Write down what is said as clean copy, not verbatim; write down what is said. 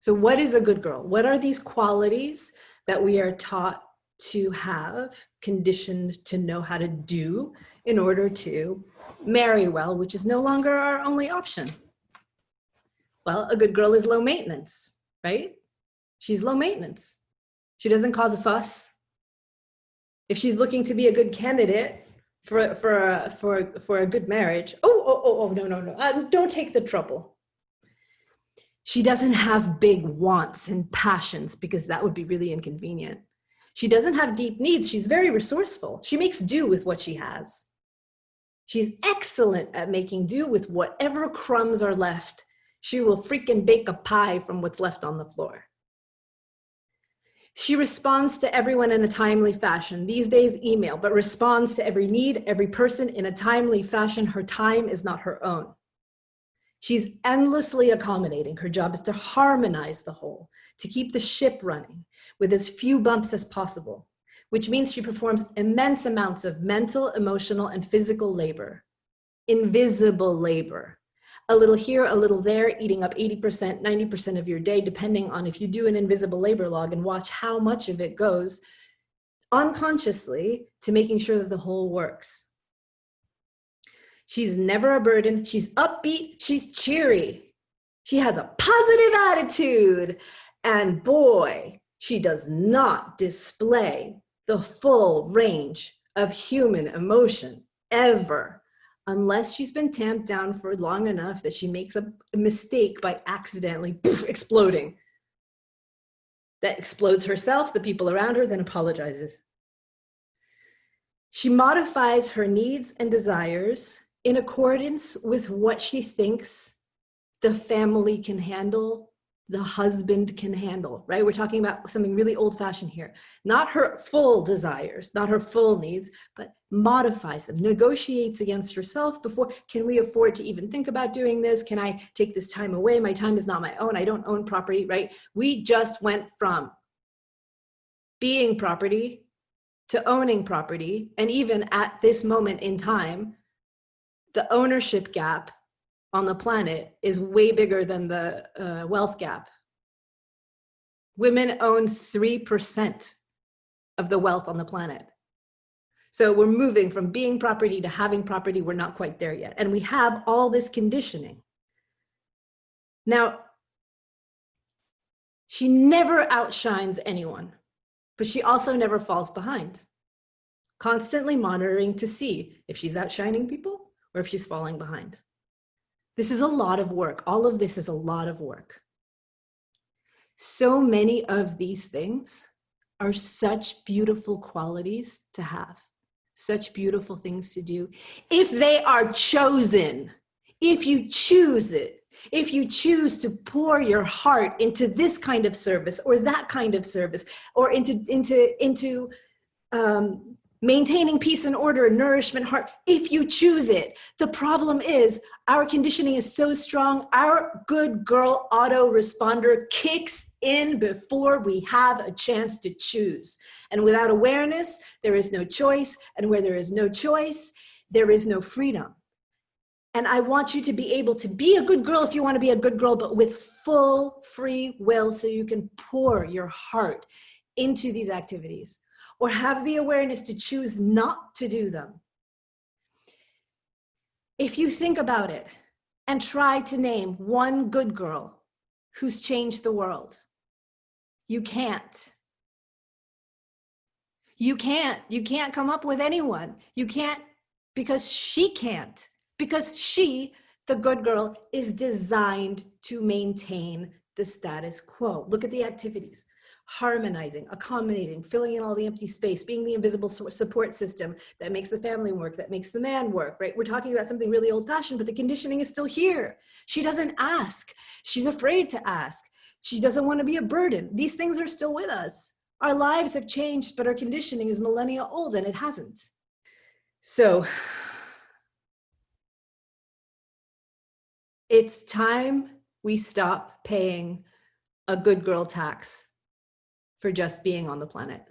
So what is a good girl? What are these qualities that we are taught to have, conditioned to know how to do in order to marry well, which is no longer our only option? Well, a good girl is low maintenance, right? She's low maintenance. She doesn't cause a fuss. If she's looking to be a good candidate for a good marriage, no, don't take the trouble. She doesn't have big wants and passions because that would be really inconvenient. She doesn't have deep needs. She's very resourceful. She makes do with what she has. She's excellent at making do with whatever crumbs are left. She will freaking bake a pie from what's left on the floor. She responds to everyone in a timely fashion. These days, email, but responds to every need, every person in a timely fashion. Her time is not her own. She's endlessly accommodating. Her job is to harmonize the whole, to keep the ship running with as few bumps as possible, which means she performs immense amounts of mental, emotional, and physical labor, invisible labor. A little here, a little there, eating up 80%, 90% of your day, depending on if you do an invisible labor log and watch how much of it goes unconsciously to making sure that the whole works. She's never a burden. She's upbeat. She's cheery. She has a positive attitude. And boy, she does not display the full range of human emotion ever, unless she's been tamped down for long enough that she makes a mistake by accidentally exploding. That explodes herself, the people around her, then apologizes. She modifies her needs and desires in accordance with what she thinks the family can handle, the husband can handle, right? We're talking about something really old-fashioned here. Not her full desires, not her full needs, but modifies them, negotiates against herself before, can we afford to even think about doing this? Can I take this time away? My time is not my own. I don't own property, right? We just went from being property to owning property. And even at this moment in time, the ownership gap on the planet is way bigger than the wealth gap. Women own 3% of the wealth on the planet. So we're moving from being property to having property. We're not quite there yet. And we have all this conditioning. Now, she never outshines anyone, but she also never falls behind. Constantly monitoring to see if she's outshining people or if she's falling behind. This is a lot of work. All of this is a lot of work. So many of these things are such beautiful qualities to have, such beautiful things to do. If they are chosen, if you choose it, if you choose to pour your heart into this kind of service or that kind of service, or into maintaining peace and order, nourishment, heart, if you choose it. The problem is our conditioning is so strong, our good girl autoresponder kicks in before we have a chance to choose. And without awareness, there is no choice. And where there is no choice, there is no freedom. And I want you to be able to be a good girl if you want to be a good girl, but with full free will so you can pour your heart into these activities, or have the awareness to choose not to do them. If you think about it and try to name one good girl who's changed the world, you can't. You can't come up with anyone. You can't, because she can't. Because she, the good girl, is designed to maintain the status quo. Look at the activities. Harmonizing, accommodating, filling in all the empty space, being the invisible support system that makes the family work, that makes the man work, right? We're talking about something really old-fashioned, but the conditioning is still here. She doesn't ask. She's afraid to ask. She doesn't want to be a burden. These things are still with us. Our lives have changed, but our conditioning is millennia old, and it hasn't. So it's time we stop paying a good girl tax for just being on the planet.